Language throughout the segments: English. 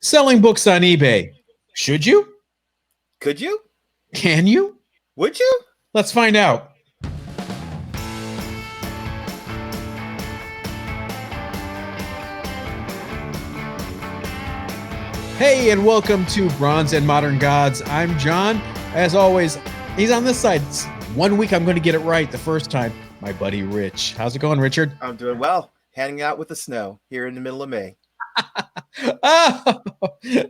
Selling books on eBay. Should you? Could you? Can you? Would you? Let's find out. Hey, and welcome to Bronze and Modern Gods. I'm John. As always, he's on this side. 1 week I'm going to get it right the first time. My buddy Rich. How's it going, Richard? I'm doing well. Hanging out with the snow here in the middle of May.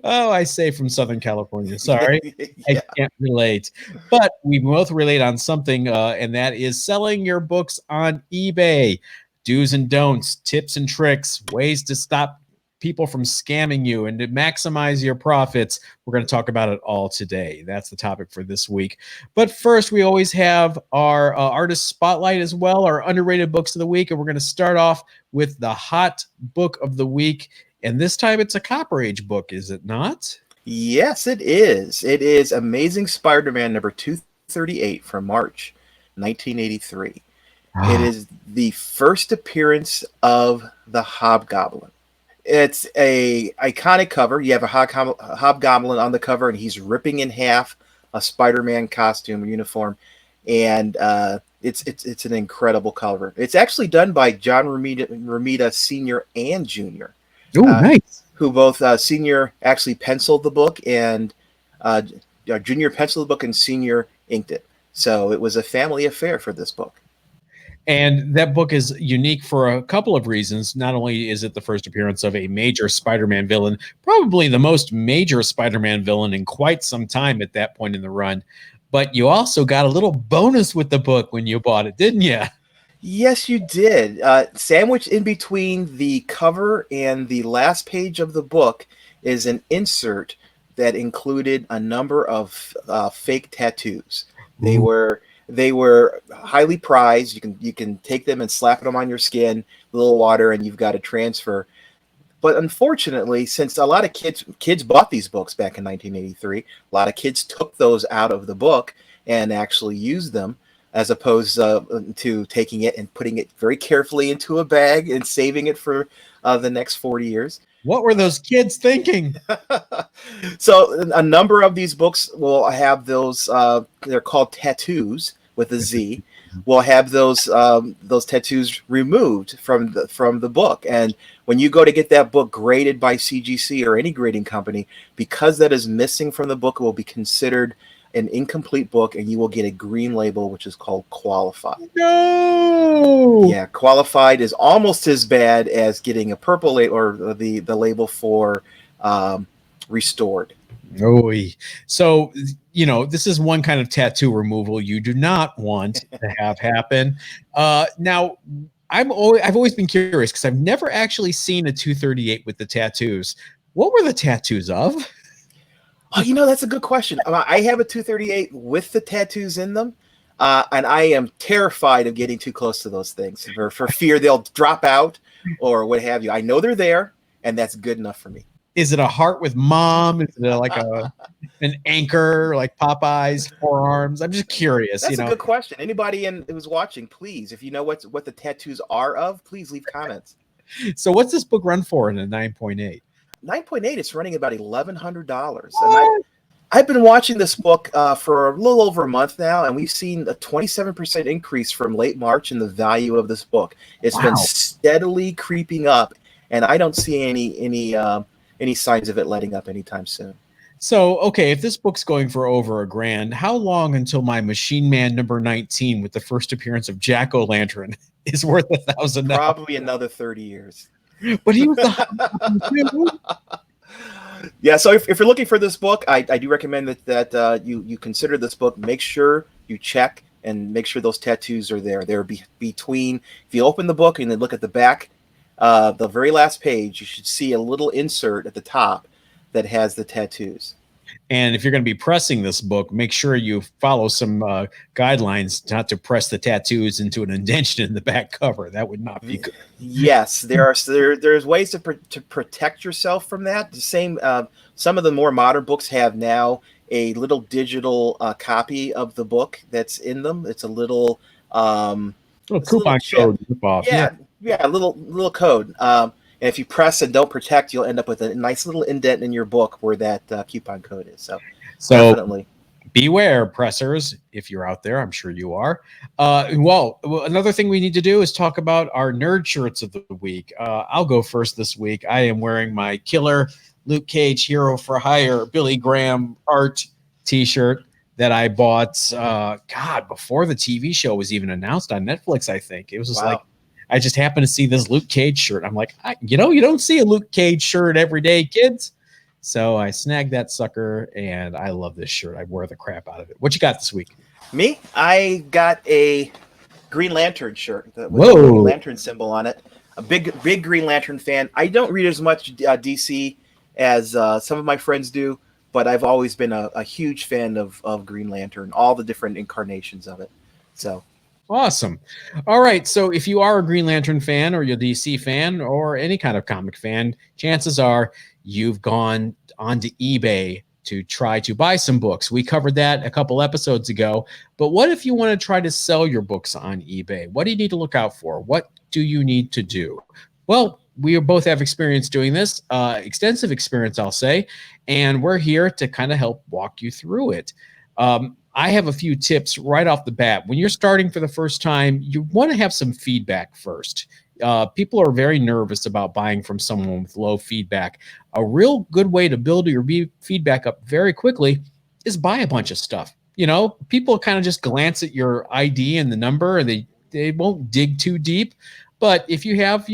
I say from Southern California. Sorry, Yeah. I can't relate. But we both relate on something, and that is selling your books on eBay. Do's and don'ts, tips and tricks, ways to stop people from scamming you and to maximize your profits. We're going to talk about it all today. That's the topic for this week. But first, we always have our artist spotlight as well, our underrated books of the week. And we're going to start off with the hot book of the week. And this time it's a Copper Age book, is it not? Yes, it is. It is Amazing Spider-Man number 238 from March 1983. It is the first appearance of the Hobgoblin. It's a iconic cover. You have a Hobgoblin on the cover, and he's ripping in half a Spider-Man costume or uniform, and it's an incredible cover. It's actually done by John Romita Sr. and Jr. Oh, nice. Who both Senior actually penciled the book, and Junior penciled the book, and Senior inked it. So it was a family affair for this book. And that book is unique for a couple of reasons. Not only is it the first appearance of a major Spider-Man villain, probably the most major Spider-Man villain in quite some time at that point in the run, but you also got a little bonus with the book when you bought it, didn't you? Yes, you did. Sandwiched in between the cover and the last page of the book is an insert that included a number of fake tattoos. They were highly prized. You can take them and slap them on your skin, a little water, and you've got a transfer. But unfortunately, since a lot of kids bought these books back in 1983, a lot of kids took those out of the book and actually used them, as opposed to taking it and putting it very carefully into a bag and saving it for the next 40 years. What were those kids thinking? So a number of these books will have those, they're called tattoos with a Z, will have those tattoos removed from the book. And when you go to get that book graded by CGC or any grading company, because that is missing from the book, it will be considered an incomplete book, and you will get a green label, which is called qualified. No. Yeah, qualified is almost as bad as getting a purple label or the label for restored. Oh, so this is one kind of tattoo removal you do not want to have happen. Now, I've always been curious because I've never actually seen a 238 with the tattoos. What were the tattoos of? Oh, that's a good question. I have a 238 with the tattoos in them, and I am terrified of getting too close to those things for fear they'll drop out or what have you. I know they're there, and that's good enough for me. Is it a heart with mom? Is it like an anchor like Popeye's forearms? I'm just curious. That's a good question. Anybody who's watching, please, if you know what the tattoos are of, please leave comments. So what's this book run for in a 9.8? 9.8, it's running about $1,100. And I've been watching this book for a little over a month now, and we've seen a 27% increase from late March in the value of this book. It's been steadily creeping up, and I don't see any signs of it letting up anytime soon. So, okay, if this book's going for over $1,000, how long until my Machine Man number 19 with the first appearance of Jack-O-Lantern is worth $1,000? Probably another 30 years. But he was the Yeah, so if you're looking for this book, I do recommend that you consider this book. Make sure you check and make sure those tattoos are there. They're between. If you open the book and then look at the back, the very last page, you should see a little insert at the top that has the tattoos. And if you're going to be pressing this book, make sure you follow some guidelines not to press the tattoos into an indentation in the back cover. That would not be good. Yes, there's ways to protect yourself from that. The same, some of the more modern books have now a little digital copy of the book that's in them. It's a little coupon code. Yeah, a little code. And if you press and don't protect, you'll end up with a nice little indent in your book where that coupon code is. So So definitely. beware, pressers, if you're out there. I'm sure you are. Another thing we need to do is talk about our nerd shirts of the week. I'll go first this week. I am wearing my killer Luke Cage Hero for Hire Billy Graham art t-shirt that I bought, before the TV show was even announced on Netflix, I think. It was just like, Wow. I just happened to see this Luke Cage shirt. I'm like, you don't see a Luke Cage shirt every day, kids. So I snagged that sucker, and I love this shirt. I wore the crap out of it. What you got this week? Me, I got a Green Lantern shirt with the Green Whoa. Lantern symbol on it. A big Green Lantern fan. I don't read as much DC as some of my friends do, but I've always been a huge fan of Green Lantern, all the different incarnations of it. So Awesome. All right. So if you are a Green Lantern fan or you're a DC fan or any kind of comic fan, chances are you've gone onto eBay to try to buy some books. We covered that a couple episodes ago. But what if you want to try to sell your books on eBay? What do you need to look out for? What do you need to do? Well, we both have experience doing this, extensive experience, I'll say, and we're here to kind of help walk you through it. I have a few tips right off the bat. When you're starting for the first time, you want to have some feedback first. People are very nervous about buying from someone with low feedback. A real good way to build your feedback up very quickly is buy a bunch of stuff. People kind of just glance at your ID and the number, and they won't dig too deep. But if you have,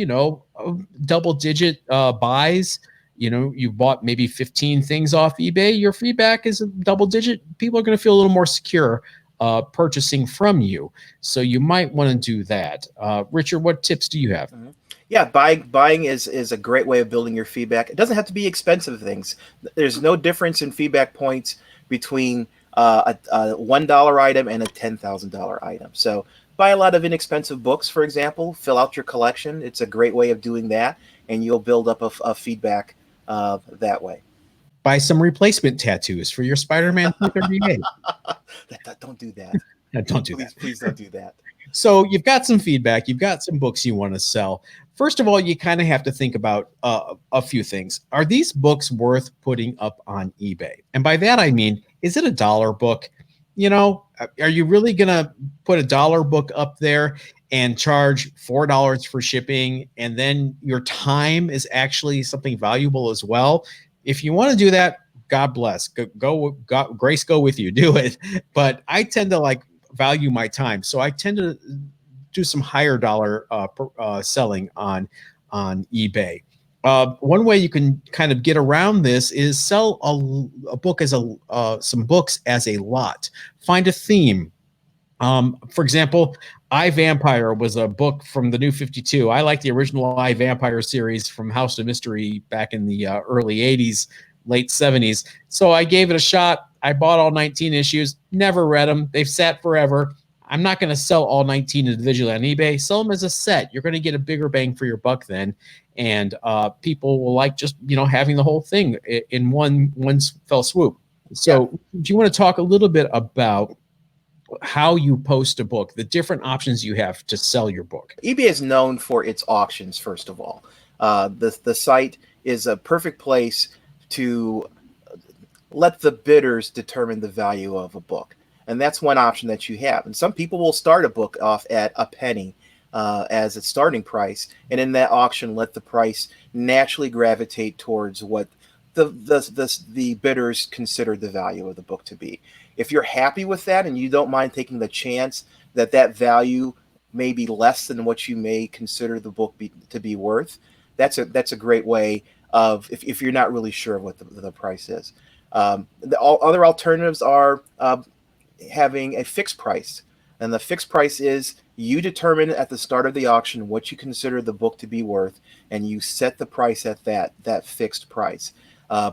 double digit buys, you bought maybe 15 things off eBay, your feedback is a double digit. People are going to feel a little more secure purchasing from you. So you might want to do that. Richard, what tips do you have? mm-hmm. Yeah, buying is a great way of building your feedback. It doesn't have to be expensive things. There's no difference in feedback points between a $1 item and a $10,000 item. So buy a lot of inexpensive books, for example. Fill out your collection. It's a great way of doing that, and you'll build up a feedback that way. Buy some replacement tattoos for your Spider-Man 238. Don't do that. Don't do that. Please don't do that. So you've got some feedback, you've got some books you want to sell. First of all, you kind of have to think about a few things. Are these books worth putting up on eBay? And by that, I mean, is it $1 book? Are you really going to put $1 book up there and charge $4 for shipping? And then your time is actually something valuable as well. If you want to do that, God bless. Grace go with you. Do it. But I tend to value my time, so I tend to do some higher dollar selling on eBay. One way you can kind of get around this is sell a book as some books as a lot. Find a theme. For example, I, Vampire was a book from the New 52. I like the original I, Vampire series from House of Mystery back in the early 80s, late 70s. So I gave it a shot. I bought all 19 issues, never read them. They've sat forever. I'm not going to sell all 19 individually on eBay. Sell them as a set. You're going to get a bigger bang for your buck then. And people will like just, having the whole thing in one fell swoop. So do you want to talk a little bit about how you post a book, the different options you have to sell your book? eBay is known for its auctions, first of all. The site is a perfect place to let the bidders determine the value of a book. And that's one option that you have. And some people will start a book off at a penny as a starting price. And in that auction, let the price naturally gravitate towards what the bidders consider the value of the book to be. If you're happy with that and you don't mind taking the chance that value may be less than what you may consider the book to be worth, that's a great way of, if you're not really sure of what the price is. Other alternatives are having a fixed price. And the fixed price is you determine at the start of the auction what you consider the book to be worth, and you set the price at that fixed price.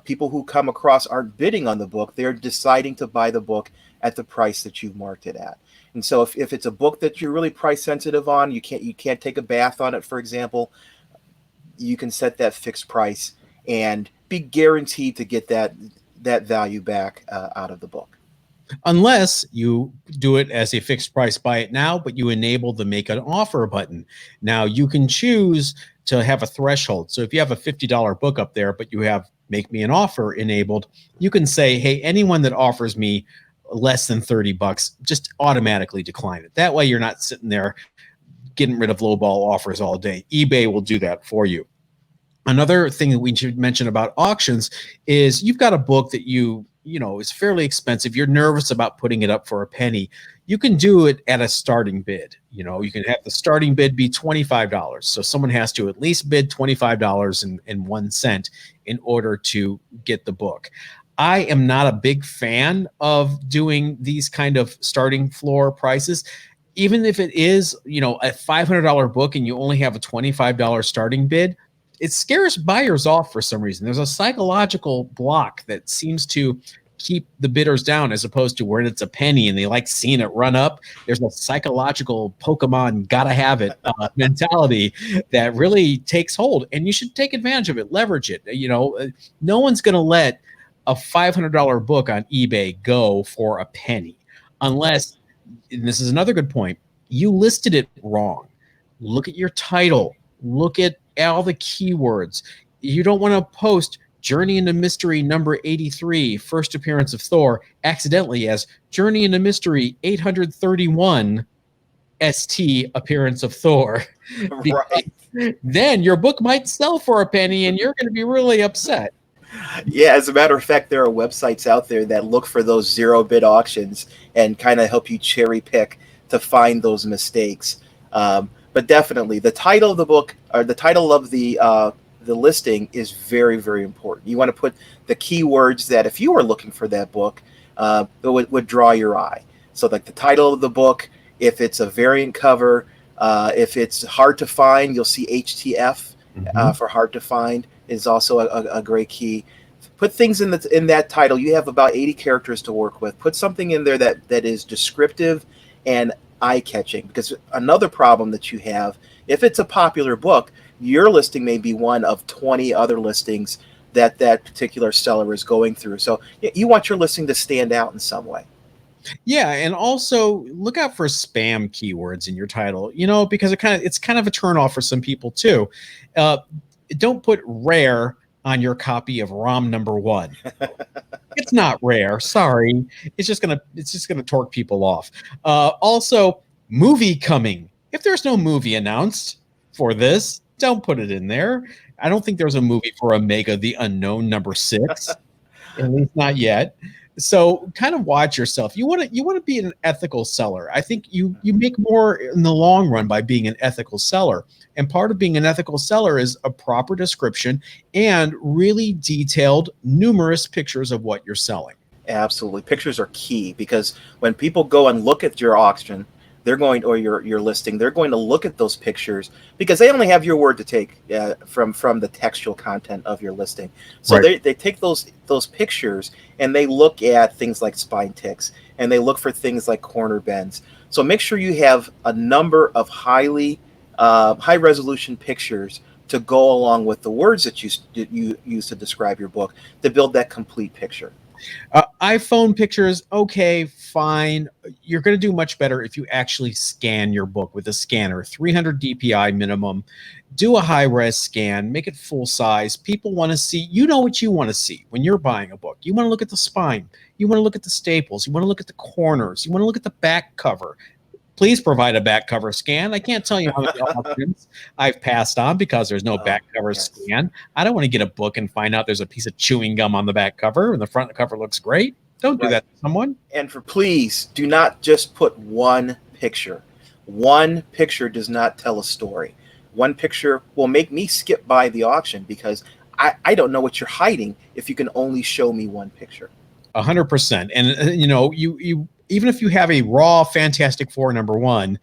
People who come across aren't bidding on the book. They're deciding to buy the book at the price that you've marked it at. And so if it's a book that you're really price sensitive on, you can't take a bath on it, for example, you can set that fixed price and be guaranteed to get that value back out of the book. unless you do it as a fixed price, buy it now, but you enable the make an offer button. Now you can choose to have a threshold. So if you have a $50 book up there, but you have make me an offer enabled, you can say, hey, anyone that offers me less than 30 bucks, just automatically decline it. That way you're not sitting there getting rid of lowball offers all day. eBay will do that for you. Another thing that we should mention about auctions is you've got a book that you know is fairly expensive. You're nervous about putting it up for a penny. You can do it at a starting bid. You know, you can have the starting bid be $25. So someone has to at least bid $25.01 in order to get the book. I am not a big fan of doing these kind of starting floor prices. Even if it is, you know, a $500 book and you only have a $25 starting bid, it scares buyers off for some reason. There's a psychological block that seems to keep the bidders down, as opposed to where it's a penny and they like seeing it run up. There's a psychological Pokemon gotta have it mentality that really takes hold, and you should take advantage of it, leverage it. You know, no one's going to let a $500 book on eBay go for a penny unless, and this is another good point, you listed it wrong. Look at your title. Look at all the keywords. You don't want to post Journey into Mystery number 83, first appearance of Thor, accidentally as Journey into Mystery 831 ST appearance of Thor. Right. Then your book might sell for a penny and you're going to be really upset. Yeah, as a matter of fact, there are websites out there that look for those zero bid auctions and kind of help you cherry pick to find those mistakes. But definitely, the title of the book or the title of the listing is very, very important. You want to put the keywords that, if you were looking for that book, would draw your eye. So, like the title of the book, if it's a variant cover, if it's hard to find, you'll see HTF for hard to find is also a great key. Put things in that title. You have about 80 characters to work with. Put something in there that is descriptive and eye-catching, because another problem that you have, if it's a popular book, your listing may be one of 20 other listings that particular seller is going through. So you want your listing to stand out in some way. Yeah, and also look out for spam keywords in your title, you know, because it's kind of a turnoff for some people too. Don't put rare on your copy of ROM number 1. It's not rare. Sorry. It's just gonna torque people off. Also, movie coming. If there's no movie announced for this, don't put it in there. I don't think there's a movie for Omega the Unknown number 6. At least not yet. So kind of watch yourself. You want to be an ethical seller. I think you make more in the long run by being an ethical seller. And part of being an ethical seller is a proper description and really detailed, numerous pictures of what you're selling. Absolutely. Pictures are key, because when people go and look at your auction, they're going, or your listing, they're going to look at those pictures because they only have your word to take from the textual content of your listing. So Right. they take those pictures and they look at things like spine ticks, and they look for things like corner bends. So make sure you have a number of high resolution pictures to go along with the words that you use to describe your book to build that complete picture. iPhone pictures, okay, fine. You're going to do much better if you actually scan your book with a scanner, 300 DPI minimum. Do a high-res scan, make it full size. People want to see, you know what you want to see when you're buying a book. You want to look at the spine. You want to look at the staples. You want to look at the corners. You want to look at the back cover. Please provide a back cover scan. I can't tell you how many auctions I've passed on because there's no back cover scan. I don't want to get a book and find out there's a piece of chewing gum on the back cover and the front cover looks great. Don't do that to someone. And please do not just put one picture. One picture does not tell a story. One picture will make me skip by the auction because I don't know what you're hiding if you can only show me one picture. 100%. And you know, you even if you have a raw Fantastic Four number 1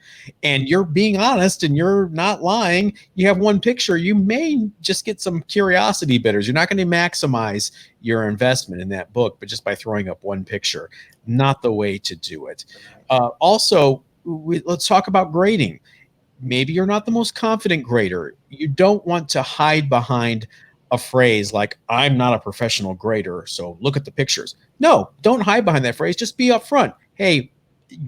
and you're being honest and you're not lying, you have one picture, you may just get some curiosity bidders. You're not going to maximize your investment in that book, but just by throwing up one picture, not the way to do it. Also, let's talk about grading. Maybe you're not the most confident grader. You don't want to hide behind a phrase like, I'm not a professional grader, so look at the pictures. No, don't hide behind that phrase. Just be upfront. Hey,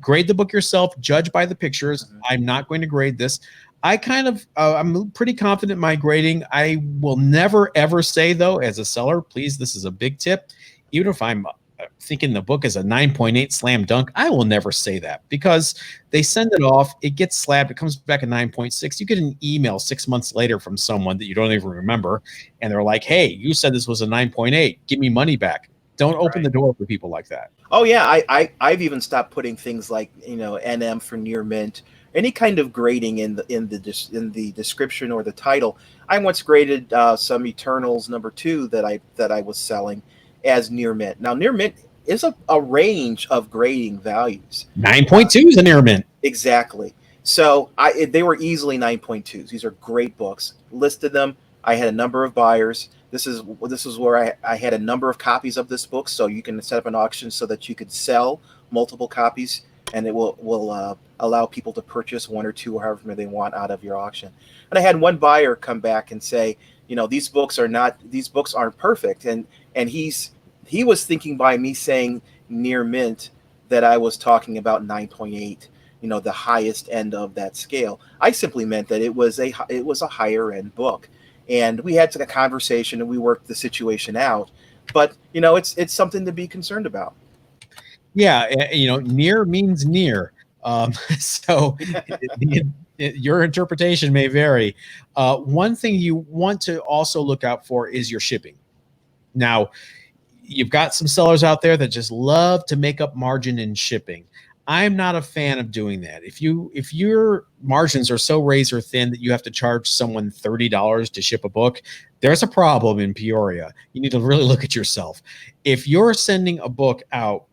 grade the book yourself, judge by the pictures. I'm not going to grade this. I kind of, I'm pretty confident in my grading. I will never, ever say, though, as a seller, please, this is a big tip. Even if I'm thinking the book is a 9.8 slam dunk, I will never say that, because they send it off, it gets slabbed, it comes back a 9.6. You get an email 6 months later from someone that you don't even remember, and they're like, hey, you said this was a 9.8. Give me money back. Don't open the door for people like that. Oh yeah, I've even stopped putting things like, NM for near mint, any kind of grading in the description or the title. I once graded some Eternals #2 that I was selling as near mint. Now near mint is a range of grading values. 9.2 is a near mint. Exactly. So they were easily 9.2s. These are great books. Listed them. I had a number of buyers. This is where I had a number of copies of this book, so you can set up an auction so that you could sell multiple copies, and it will allow people to purchase one or two or however many they want out of your auction. And I had one buyer come back and say, these books aren't perfect, and he was thinking by me saying near mint that I was talking about 9.8, the highest end of that scale. I simply meant that it was a higher end book. And we had a conversation and we worked the situation out. But, it's something to be concerned about. Yeah, near means near. So your interpretation may vary. One thing you want to also look out for is your shipping. Now, you've got some sellers out there that just love to make up margin in shipping. I'm not a fan of doing that. If your margins are so razor thin that you have to charge someone $30 to ship a book, there's a problem in Peoria. You need to really look at yourself. If you're sending a book out,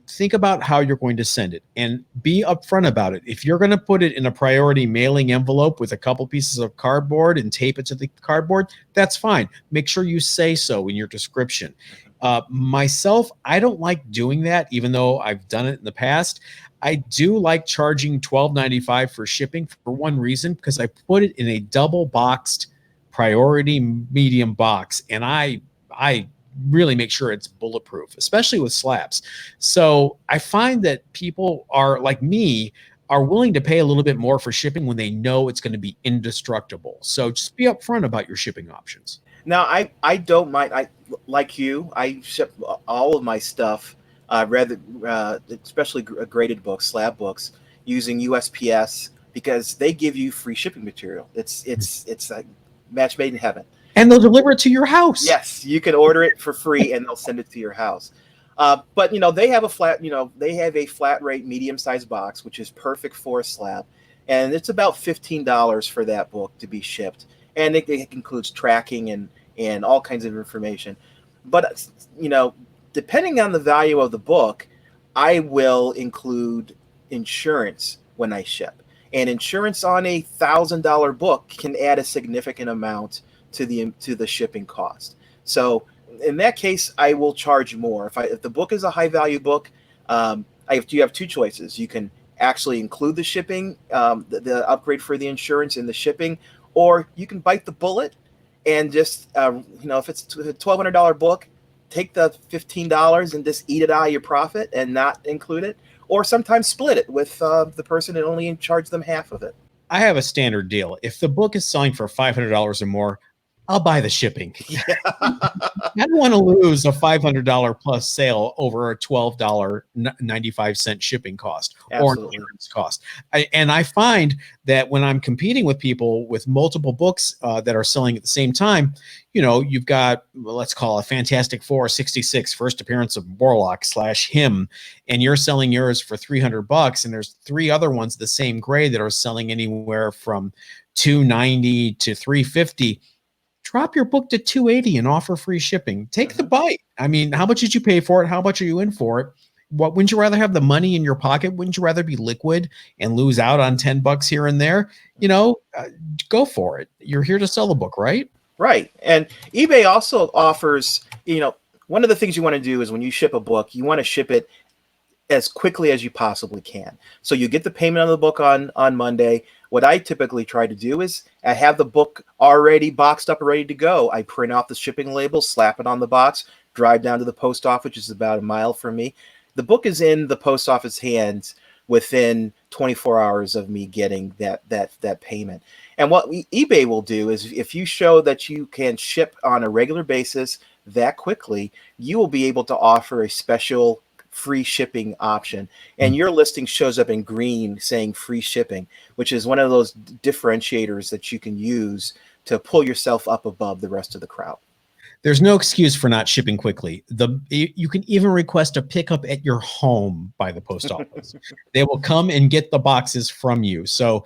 think about how you're going to send it and be upfront about it. If you're going to put it in a priority mailing envelope with a couple pieces of cardboard and tape it to the cardboard, that's fine. Make sure you say so in your description. Myself, I don't like doing that, even though I've done it in the past. I do like charging $12.95 for shipping for one reason, because I put it in a double boxed priority medium box, and I really make sure it's bulletproof, especially with slabs. So I find that people are like me, are willing to pay a little bit more for shipping when they know it's going to be indestructible. So just be upfront about your shipping options. Now, I don't mind. Like you, I ship all of my stuff, especially graded books, slab books, using USPS, because they give you free shipping material. It's a match made in heaven. And they'll deliver it to your house. Yes, you can order it for free, and they'll send it to your house. But they have a flat rate medium sized box, which is perfect for a slab, and it's about $15 for that book to be shipped, and it includes tracking and all kinds of information. But depending on the value of the book, I will include insurance when I ship, and insurance on a $1,000 book can add a significant amount to the shipping cost. So in that case, I will charge more. If the book is a high value book, you have two choices. You can actually include the shipping, the upgrade for the insurance in the shipping, or you can bite the bullet and just if it's a $1,200 book, take the $15 and just eat it out of your profit and not include it, or sometimes split it with the person and only charge them half of it. I have a standard deal. If the book is selling for $500 or more, I'll buy the shipping. Yeah. I don't want to lose a $500 plus sale over a $12.95 shipping cost. Absolutely. Or insurance cost. I find that when I'm competing with people with multiple books that are selling at the same time, you've got, let's call it Fantastic Four 66, first appearance of Warlock /him, and you're selling yours for $300, and there's three other ones the same grade that are selling anywhere from $290 to $350. Drop your book to $280 and offer free shipping. Take the bite. I mean, how much did you pay for it? How much are you in for it? Wouldn't you rather have the money in your pocket? Wouldn't you rather be liquid and lose out on $10 here and there? Go for it. You're here to sell the book, right? Right. And eBay also offers, one of the things you want to do is when you ship a book, you want to ship it as quickly as you possibly can. So you get the payment on the book on Monday. what I typically try to do is I have the book already boxed up and ready to go. I print off the shipping label, slap it on the box, drive down to the post office, which is about a mile from me. The book is in the post office hands within 24 hours of me getting that payment. And what eBay will do is if you show that you can ship on a regular basis that quickly, you will be able to offer a special free shipping option. And your listing shows up in green saying free shipping, which is one of those differentiators that you can use to pull yourself up above the rest of the crowd. There's no excuse for not shipping quickly. You can even request a pickup at your home by the post office. They will come and get the boxes from you. So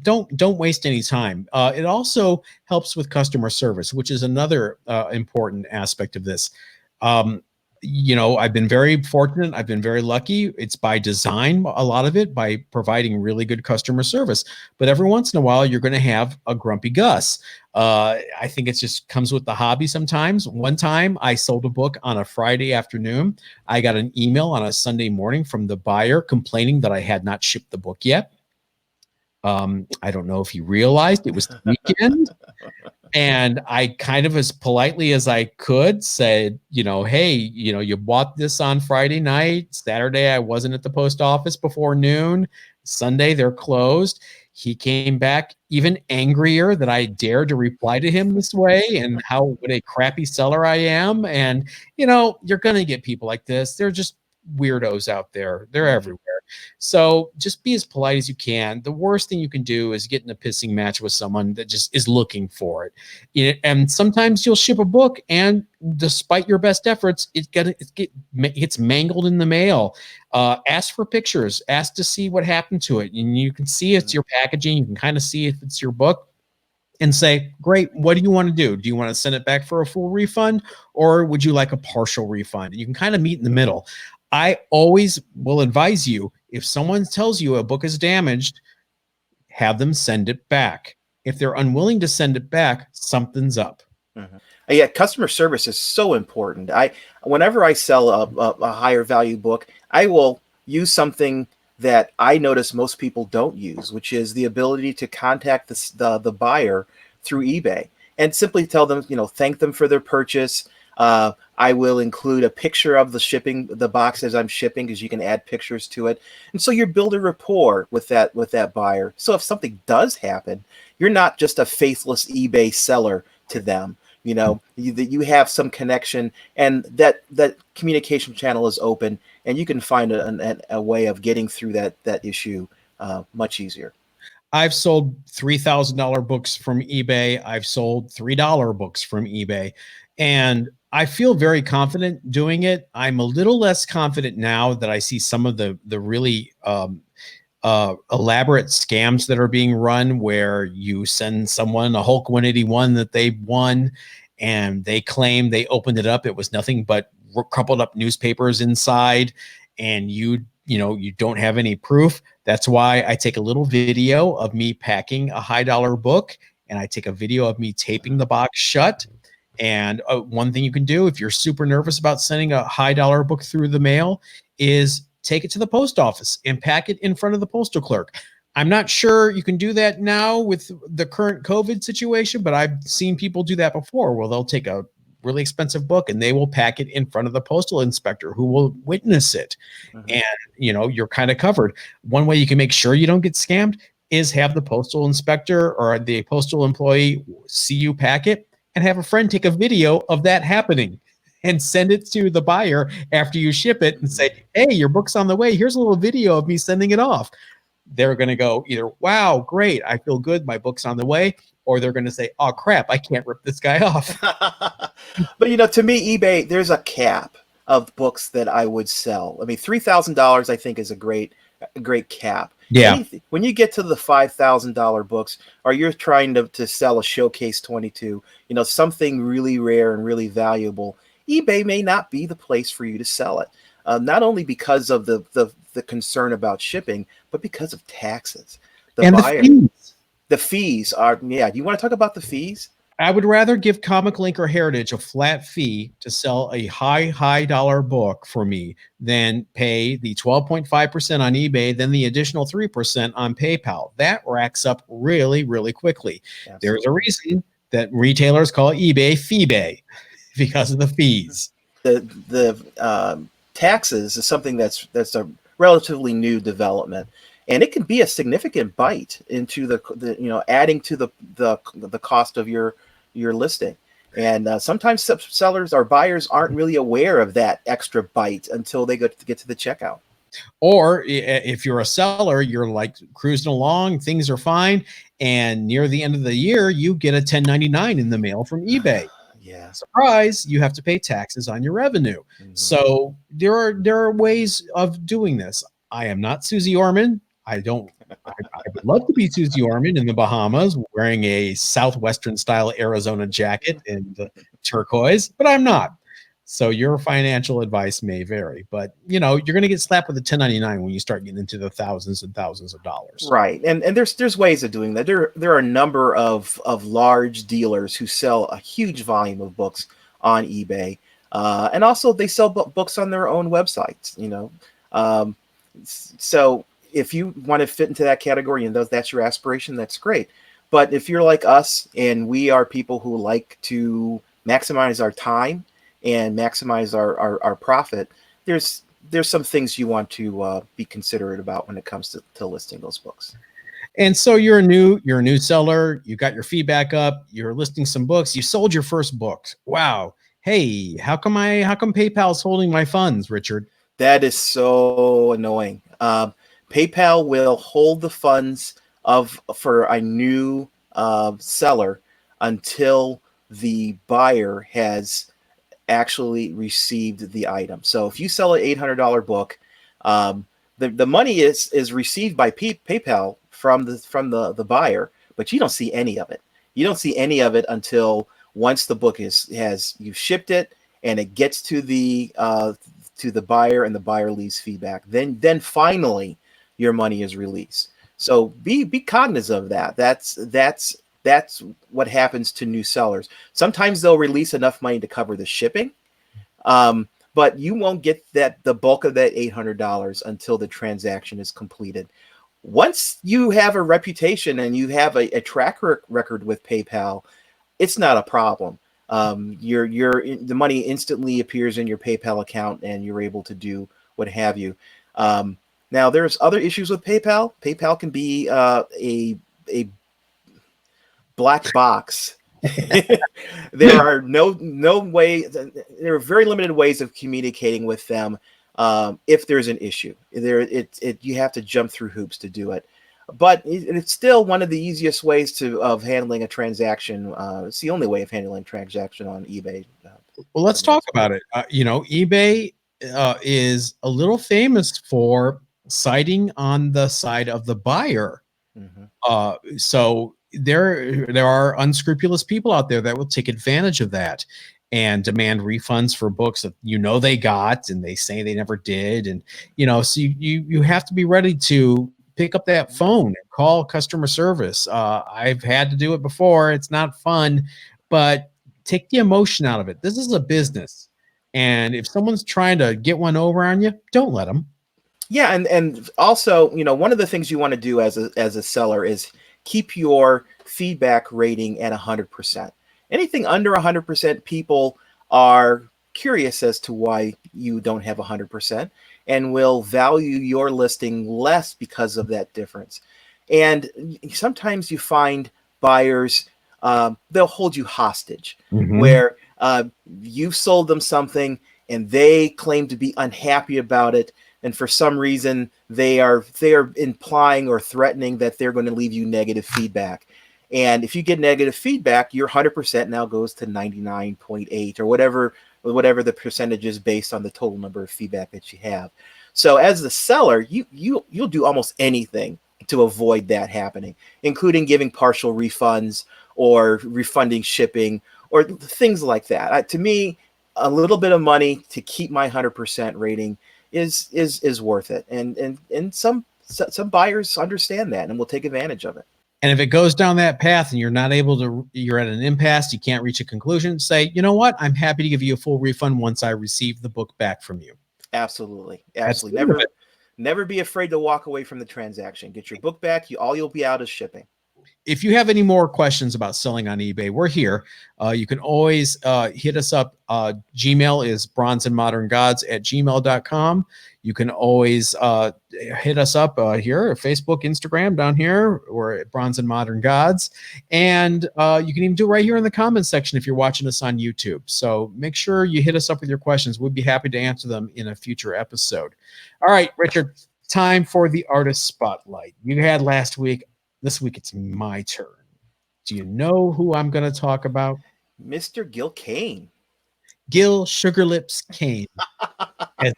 don't waste any time. It also helps with customer service, which is another important aspect of this. You know, I've been very fortunate. I've been very lucky. It's by design, a lot of it, by providing really good customer service. But every once in a while, you're going to have a grumpy Gus. I think it just comes with the hobby sometimes. One time I sold a book on a Friday afternoon. I got an email on a Sunday morning from the buyer complaining that I had not shipped the book yet. I don't know if he realized it was the weekend. And I kind of, as politely as I could, said, you know, hey, you know, you bought this on Friday night. Saturday, I wasn't at the post office before noon. Sunday, they're closed. He came back even angrier that I dared to reply to him this way and what a crappy seller I am. And, you know, you're going to get people like this. They're just weirdos out there. They're everywhere. So just be as polite as you can. The worst thing you can do is get in a pissing match with someone that just is looking for it. And sometimes you'll ship a book, and despite your best efforts, it gets mangled in the mail. Ask for pictures. Ask to see what happened to it. And you can see it's your packaging. You can kind of see if it's your book. And say, great, what do you want to do? Do you want to send it back for a full refund, or would you like a partial refund? You can kind of meet in the middle. I always will advise you, if someone tells you a book is damaged, have them send it back. If they're unwilling to send it back, something's up. Yeah, customer service is so important. Whenever I sell a higher value book, I will use something that I notice most people don't use, which is the ability to contact the buyer through eBay and simply tell them, you know, thank them for their purchase. I will include a picture of the box as I'm shipping, because you can add pictures to it. And so you build a rapport with that buyer. So if something does happen, you're not just a faithless eBay seller to them. You know, you have some connection, and that communication channel is open, and you can find a way of getting through that issue much easier. I've sold $3,000 books from eBay. I've sold $3 books from eBay. And I feel very confident doing it. I'm a little less confident now that I see some of the really elaborate scams that are being run, where you send someone a Hulk 181 that they won, and they claim they opened it up. It was nothing but crumpled up newspapers inside, and you don't have any proof. That's why I take a little video of me packing a high dollar book, and I take a video of me taping the box shut. And one thing you can do if you're super nervous about sending a high dollar book through the mail is take it to the post office and pack it in front of the postal clerk. I'm not sure you can do that now with the current COVID situation, but I've seen people do that before, where they'll take a really expensive book and they will pack it in front of the postal inspector, who will witness it. And, you know, you're kind of covered. One way you can make sure you don't get scammed is have the postal inspector or the postal employee see you pack it, and have a friend take a video of that happening and send it to the buyer after you ship it and say, hey, your book's on the way. Here's a little video of me sending it off. They're going to go either, wow, great, I feel good, my book's on the way, or they're going to say, oh, crap, I can't rip this guy off. But, you know, to me, eBay, there's a cap of books that I would sell. I mean, $3,000, I think, is a great cap. Yeah. When you get to the $5,000 books, or you're trying to sell a Showcase 22, you know, something really rare and really valuable, eBay may not be the place for you to sell it. Not only because of the concern about shipping, but because of taxes. The fees. The fees are, yeah. Do you want to talk about the fees? I would rather give Comic Link or Heritage a flat fee to sell a high dollar book for me than pay the 12.5% on eBay, then the additional 3% on PayPal. That racks up really, really quickly. There's a Absolutely. reason that retailers call eBay Feebay because of the fees. The taxes is something that's a relatively new development, and it can be a significant bite into the adding to the cost of your listing. And sometimes sellers or buyers aren't really aware of that extra bite until they get to the checkout. Or if you're a seller, you're like cruising along, things are fine, and near the end of the year, you get a 1099 in the mail from eBay. Yeah. Surprise, you have to pay taxes on your revenue. Mhm. So there are ways of doing this. I am not Susie Orman. I would love to be Susie Orman in the Bahamas wearing a southwestern style Arizona jacket and turquoise, but I'm not. So your financial advice may vary, but you're going to get slapped with a 1099 when you start getting into the thousands and thousands of dollars. Right, and there's ways of doing that. There are a number of large dealers who sell a huge volume of books on eBay, and also they sell books on their own websites. Um, so if you want to fit into that category and that's your aspiration, that's great. But if you're like us and we are people who like to maximize our time and maximize our profit, there's some things you want to be considerate about when it comes to listing those books. And so you're a new seller. You got your feedback up. You're listing some books. You sold your first book. Wow. Hey, how come PayPal's holding my funds, Richard? That is so annoying. PayPal will hold the funds for a new seller until the buyer has actually received the item. So if you sell an $800 book, the money is received by PayPal from the buyer, but you don't see any of it. You don't see any of it until once the book you've shipped it and it gets to the buyer and the buyer leaves feedback. Then finally your money is released. So be cognizant of that. That's what happens to new sellers. Sometimes they'll release enough money to cover the shipping, but you won't get the bulk of that $800 until the transaction is completed. Once you have a reputation and you have a track record with PayPal, it's not a problem. The money instantly appears in your PayPal account, and you're able to do what have you. Now, there's other issues with PayPal. PayPal can be a black box. There are no way. There are very limited ways of communicating with them if there's an issue. You have to jump through hoops to do it. But it's still one of the easiest ways of handling a transaction. It's the only way of handling a transaction on eBay. Well, let's talk about it. eBay is a little famous for siding on the side of the buyer. Mm-hmm. So there are unscrupulous people out there that will take advantage of that and demand refunds for books that they got and they say they never did. And so you have to be ready to pick up that phone and call customer service. I've had to do it before. It's not fun, but take the emotion out of it. This is a business. And if someone's trying to get one over on you, don't let them. Yeah, and also, one of the things you want to do as a seller is keep your feedback rating at 100%. Anything under 100%, people are curious as to why you don't have 100% and will value your listing less because of that difference. And sometimes you find buyers, they'll hold you hostage, where you've sold them something and they claim to be unhappy about it. And for some reason, they are implying or threatening that they're going to leave you negative feedback. And if you get negative feedback, your 100% now goes to 99.8 or whatever the percentage is based on the total number of feedback that you have. So as the seller, you'll do almost anything to avoid that happening, including giving partial refunds or refunding shipping or things like that. To me, a little bit of money to keep my 100% rating is worth it, and some buyers understand that and will take advantage of it. And if it goes down that path and you're not able to, you're at an impasse, you can't reach a conclusion, say, you know what? I'm happy to give you a full refund once I receive the book back from you. Absolutely. That's Absolutely. Never be afraid to walk away from the transaction. Get your book back. All you'll be out is shipping. If you have any more questions about selling on eBay, we're here. You can always hit us up. Gmail is bronzeandmoderngods@gmail.com. You can always hit us up here, Facebook, Instagram, down here. We're at Bronze and Modern Gods. And you can even do it right here in the comments section if you're watching us on YouTube. So make sure you hit us up with your questions. We'd be happy to answer them in a future episode. All right, Richard, time for the artist spotlight. You had last week. This week, it's my turn. Do you know who I'm going to talk about? Mr. Gil Kane. Gil Sugarlips Kane. As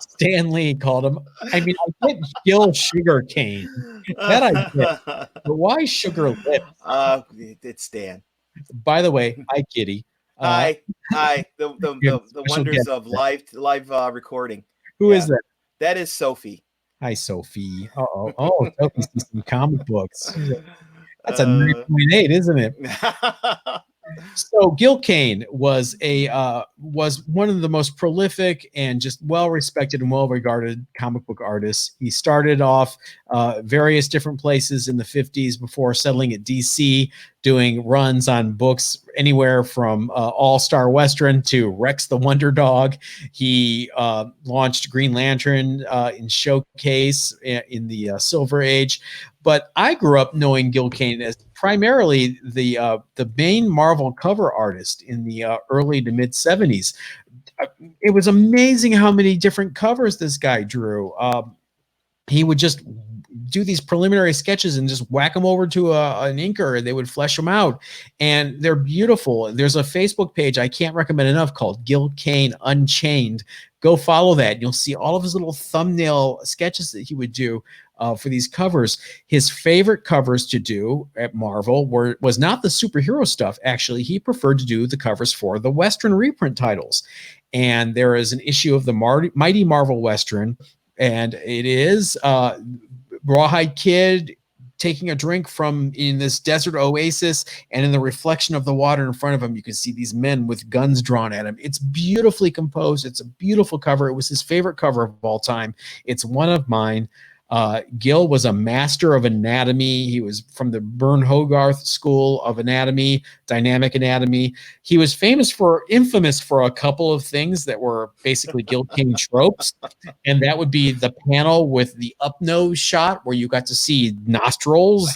Stan Lee called him. I mean, I get Gil Sugar Cane. That I get. But why Sugar Lips? It's Stan. By the way, hi, Kitty. Hi. The wonders of live recording. Who is that? That is Sophie. Hi, Sophie. Oh, Sophie sees some comic books. That's a 9.8, isn't it? So Gil Kane was one of the most prolific and just well-respected and well-regarded comic book artists. He started off various different places in the 50s before settling at DC, doing runs on books anywhere from All-Star Western to Rex the Wonder Dog. He launched Green Lantern in Showcase in the Silver Age. But I grew up knowing Gil Kane as primarily the main Marvel cover artist in the early to mid 70s. It was amazing how many different covers this guy drew. He would just do these preliminary sketches and just whack them over to an inker, and they would flesh them out. And they're beautiful. There's a Facebook page I can't recommend enough called Gil Kane Unchained. Go follow that. And you'll see all of his little thumbnail sketches that he would do for these covers. His favorite covers to do at Marvel was not the superhero stuff. Actually, he preferred to do the covers for the Western reprint titles. And there is an issue of the Mighty Marvel Western, and it is Rawhide Kid taking a drink in this desert oasis, and in the reflection of the water in front of him, you can see these men with guns drawn at him. It's beautifully composed. It's a beautiful cover. It was his favorite cover of all time. It's one of mine. Gil was a master of anatomy. He was from the Bern Hogarth School of Anatomy, Dynamic Anatomy. He was infamous for a couple of things that were basically Gil Kane tropes, and that would be the panel with the up nose shot where you got to see nostrils.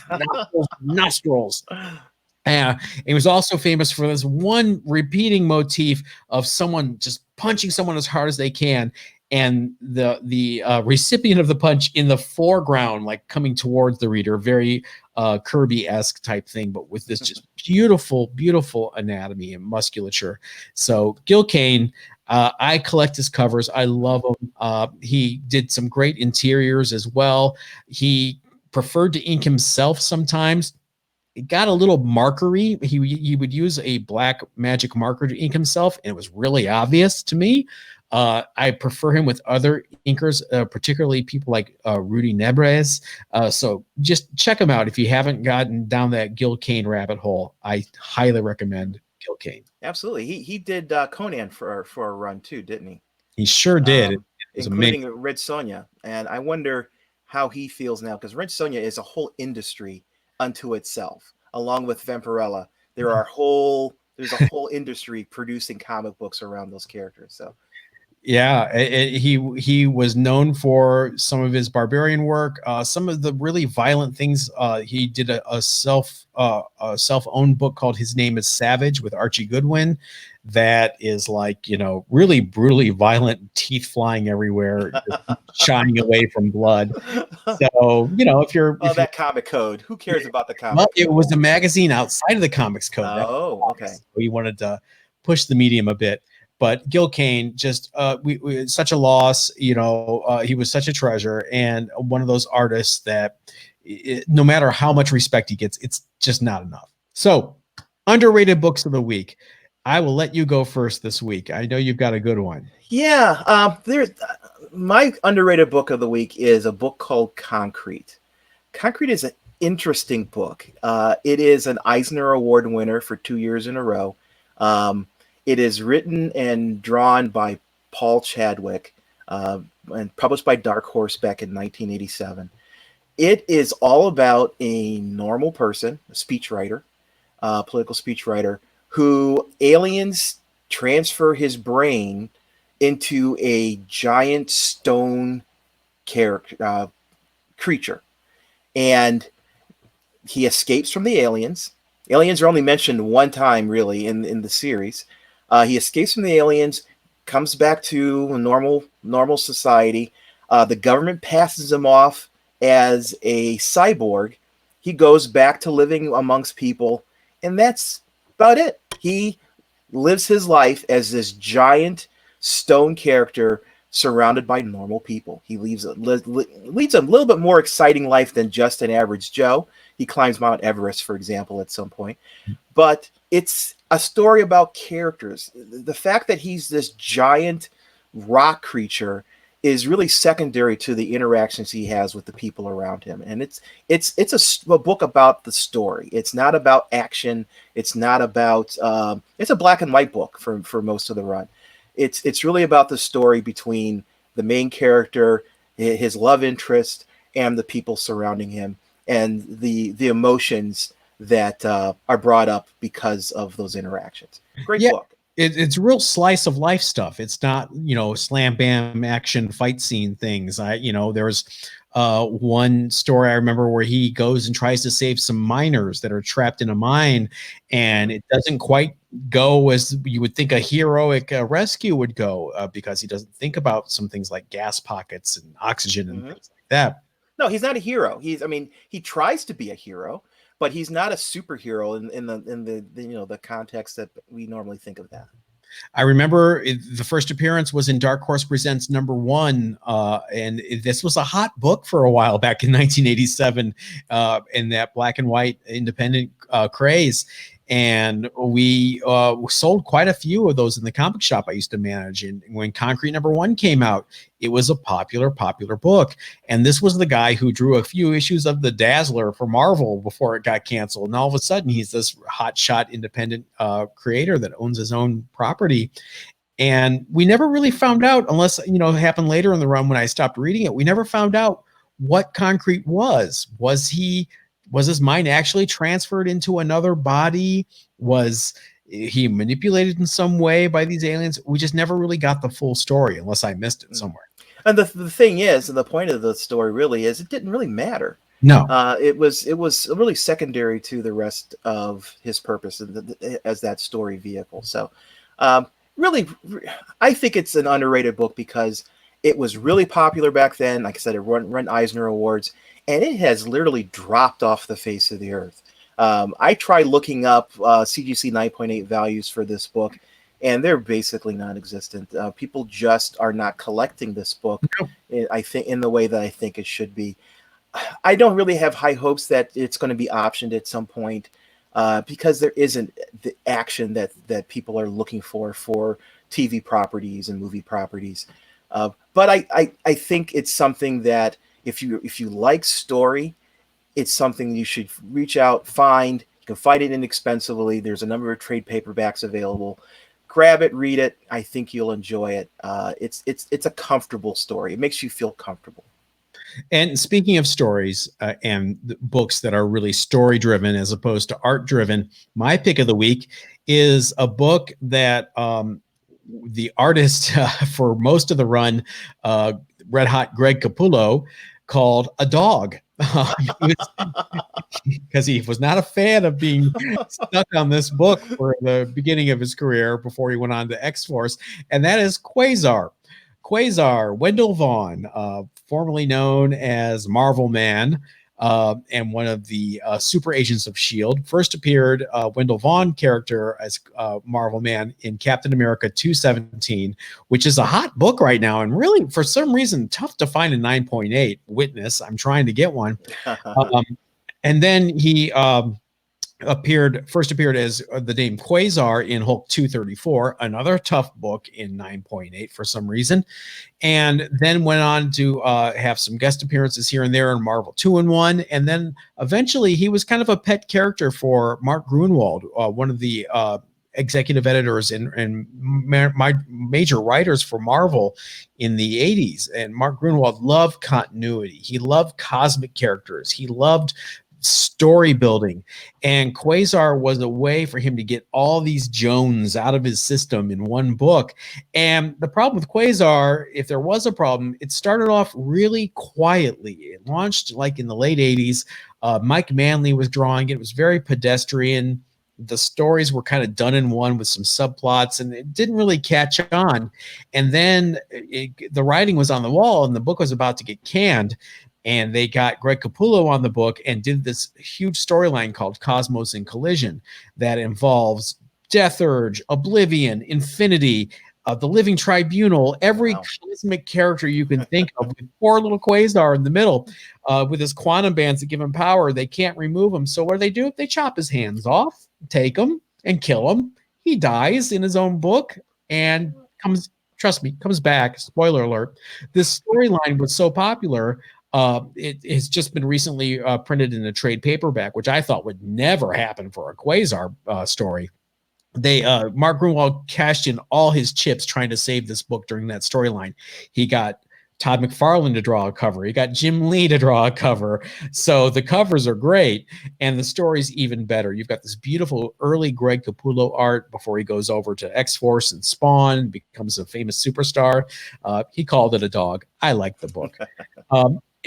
And he was also famous for this one repeating motif of someone just punching someone as hard as they can, and the recipient of the punch in the foreground, like coming towards the reader, very Kirby-esque type thing, but with this just beautiful, beautiful anatomy and musculature. So Gil Kane, I collect his covers. I love him. He did some great interiors as well. He preferred to ink himself sometimes. It got a little markery. He would use a black magic marker to ink himself, and it was really obvious to me. I prefer him with other inkers, particularly people like Rudy Nebres. So just check him out if you haven't gotten down that Gil Kane rabbit hole. I highly recommend Gil Kane. Absolutely. He did Conan for a run too, didn't he? He sure did. It was including amazing. Red Sonja. And I wonder how he feels now, because Red Sonja is a whole industry unto itself, along with Vampirella. There's a whole industry producing comic books around those characters. So yeah, he was known for some of his barbarian work, some of the really violent things. He did a self-owned book called His Name is Savage with Archie Goodwin. That is like, really brutally violent, teeth flying everywhere, shining away from blood. So, if that comic code, who cares about the comic? Well, it was a magazine outside of the comics code. Oh, okay. So he wanted to push the medium a bit. But Gil Kane, just such a loss. He was such a treasure, and one of those artists that no matter how much respect he gets, it's just not enough. So, underrated books of the week. I will let you go first this week. I know you've got a good one. Yeah, my underrated book of the week is a book called Concrete. Concrete is interesting book. It is an Eisner Award winner for 2 years in a row. Um, it is written and drawn by Paul Chadwick, and published by Dark Horse back in 1987. It is all about a normal person, a speechwriter, political speechwriter, who aliens transfer his brain into a giant stone character creature, and he escapes from the aliens. Aliens are only mentioned one time, really, in the series. He escapes from the aliens, comes back to normal society. The government passes him off as a cyborg. He goes back to living amongst people, and that's about it. He lives his life as this giant stone character surrounded by normal people. He leads a little bit more exciting life than just an average Joe. He climbs Mount Everest, for example, at some point. But it's a story about characters. The fact that he's this giant rock creature is really secondary to the interactions he has with the people around him. And it's a book about the story. It's not about action. It's not about it's a black and white book for most of the run. It's really about the story between the main character, his love interest, and the people surrounding him, and the emotions that are brought up because of those interactions. Great book. It's real slice of life stuff. It's not, slam bam action fight scene things. There's one story I remember where he goes and tries to save some miners that are trapped in a mine, and it doesn't quite go as you would think a heroic rescue would go, because he doesn't think about some things like gas pockets and oxygen and things like that. No, he's not a hero. He tries to be a hero, but he's not a superhero in the context that we normally think of that. I remember the first appearance was in Dark Horse Presents #1, and this was a hot book for a while back in 1987, in that black and white independent craze. And we sold quite a few of those in the comic shop I used to manage. And when Concrete #1 came out, it was a popular book. And this was the guy who drew a few issues of the Dazzler for Marvel before it got canceled. And all of a sudden, he's this hotshot independent creator that owns his own property. And we never really found out, unless, it happened later in the run when I stopped reading it, we never found out what Concrete was. Was his mind actually transferred into another body? Was he manipulated in some way by these aliens? We just never really got the full story, unless I missed it somewhere. And the thing is, and the point of the story really is, it didn't really matter. No, it was really secondary to the rest of his purpose as that story vehicle. So, really, I think it's an underrated book because it was really popular back then. Like I said, it won Eisner Awards, and it has literally dropped off the face of the earth. I tried looking up CGC 9.8 values for this book, and they're basically non-existent. People just are not collecting this book, I think, in the way that I think it should be. I don't really have high hopes that it's going to be optioned at some point, because there isn't the action that people are looking for TV properties and movie properties. But I think it's something that if you like story, it's something you should reach out, find. You can find it inexpensively. There's a number of trade paperbacks available. Grab it, read it. I think you'll enjoy it. It's a comfortable story. It makes you feel comfortable. And speaking of stories and books that are really story driven as opposed to art driven, my pick of the week is a book that the artist for most of the run, Red Hot Greg Capullo, called A Dog. Because he was not a fan of being stuck on this book for the beginning of his career before he went on to X-Force, and that is Quasar. Quasar, Wendell Vaughn, formerly known as Marvel Man, and one of the super agents of S.H.I.E.L.D., first appeared Wendell Vaughn character as Marvel Man in Captain America 217, which is a hot book right now, and really, for some reason, tough to find a 9.8. Witness, I'm trying to get one. And then he first appeared as the name Quasar in Hulk 234, another tough book in 9.8 for some reason, and then went on to have some guest appearances here and there in Marvel 2-in-1, and then eventually he was kind of a pet character for Mark Gruenwald, one of the executive editors and my major writers for Marvel in the 80s. And Mark Gruenwald loved continuity. He loved cosmic characters. He loved story building, and Quasar was a way for him to get all these Jones out of his system in one book. And the problem with Quasar, if there was a problem, it started off really quietly. It launched like in the late 80s. Mike Manley was drawing it. It was very pedestrian. The stories were kind of done in one with some subplots, and it didn't really catch on. And then the writing was on the wall, and the book was about to get canned. And they got Greg Capullo on the book and did this huge storyline called Cosmos in Collision that involves Death Urge, Oblivion, Infinity, the Living Tribunal, every cosmic character you can think of, with poor little Quasar in the middle, with his quantum bands that give him power. They can't remove him. So what do? They chop his hands off, take him, and kill him. He dies in his own book and comes back. Spoiler alert. This storyline was so popular. It has just been recently printed in a trade paperback, which I thought would never happen for a Quasar story. Mark Gruenwald cashed in all his chips trying to save this book during that storyline. He got Todd McFarlane to draw a cover. He got Jim Lee to draw a cover. So the covers are great, and the story's even better. You've got this beautiful early Greg Capullo art before he goes over to X-Force and Spawn, becomes a famous superstar. He called it a dog. I like the book.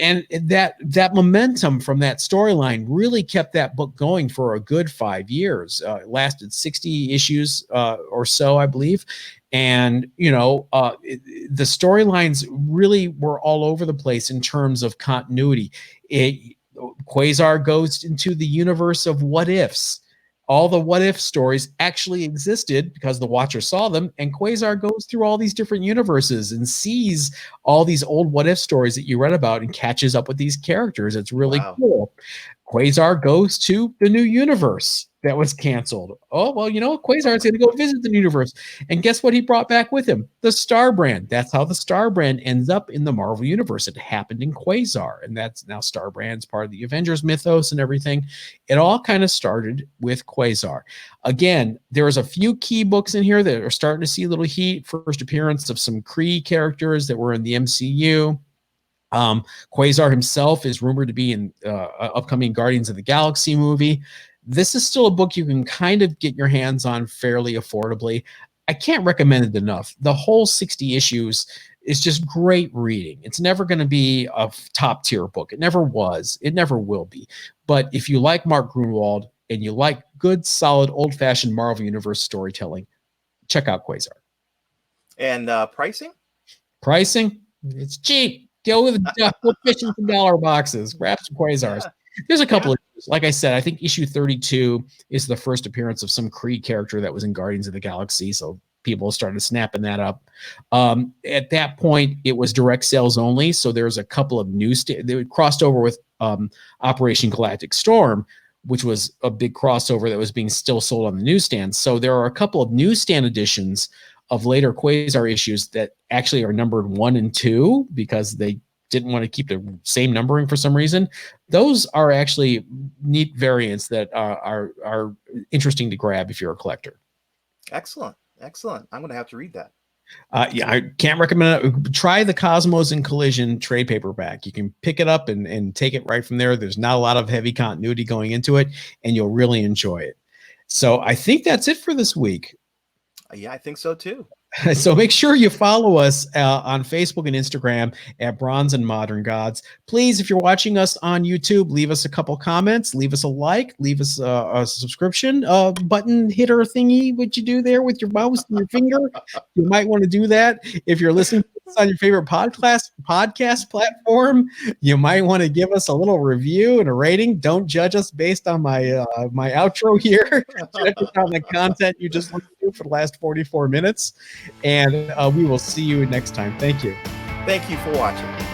And that momentum from that storyline really kept that book going for a good 5 years. It lasted 60 issues or so, I believe. And, the storylines really were all over the place in terms of continuity. Quasar goes into the universe of what ifs. All the what if stories actually existed because the Watcher saw them, and Quasar goes through all these different universes and sees all these old what if stories that you read about and catches up with these characters. It's really cool. Quasar goes to the new universe that was canceled. Oh, well, Quasar is going to go visit the universe. And guess what he brought back with him? The Star Brand. That's how the Star Brand ends up in the Marvel Universe. It happened in Quasar, and that's now Star Brand's part of the Avengers mythos and everything. It all kind of started with Quasar. Again, there's a few key books in here that are starting to see a little heat. First appearance of some Kree characters that were in the MCU. Quasar himself is rumored to be in upcoming Guardians of the Galaxy movie. This is still a book you can kind of get your hands on fairly affordably. I can't recommend it enough. The whole 60 issues is just great reading. It's never going to be a top tier book. It never was. It never will be. But if you like Mark Gruenwald and you like good, solid, old-fashioned Marvel Universe storytelling, check out Quasar. And pricing? Pricing? It's cheap. Go with fishing for dollar boxes. Grab some Quasars. There's a couple of, like I said, I think issue 32 is the first appearance of some Kree character that was in Guardians of the Galaxy. So people started snapping that up. At that point, it was direct sales only. So there's a couple of they crossed over with Operation Galactic Storm, which was a big crossover that was being still sold on the newsstands. So there are a couple of newsstand editions of later Quasar issues that actually are numbered 1 and 2 because they didn't want to keep the same numbering for some reason. Those are actually neat variants that are interesting to grab if you're a collector. Excellent. I'm going to have to read that. I can't recommend it. Try the Cosmos in Collision trade paperback. You can pick it up and take it right from there. There's not a lot of heavy continuity going into it, and you'll really enjoy it. So I think that's it for this week. Yeah, I think so too. So make sure you follow us on Facebook and Instagram at Bronze and Modern Gods. Please, if you're watching us on YouTube, leave us a couple comments, leave us a like, leave us a subscription button hitter thingy. What you do there with your mouse and your finger, you might want to do that. If you're listening to this on your favorite podcast platform, you might want to give us a little review and a rating. Don't judge us based on my my outro here. Judge us on the content you just listened to for the last 44 minutes. And we will see you next time. Thank you. Thank you for watching.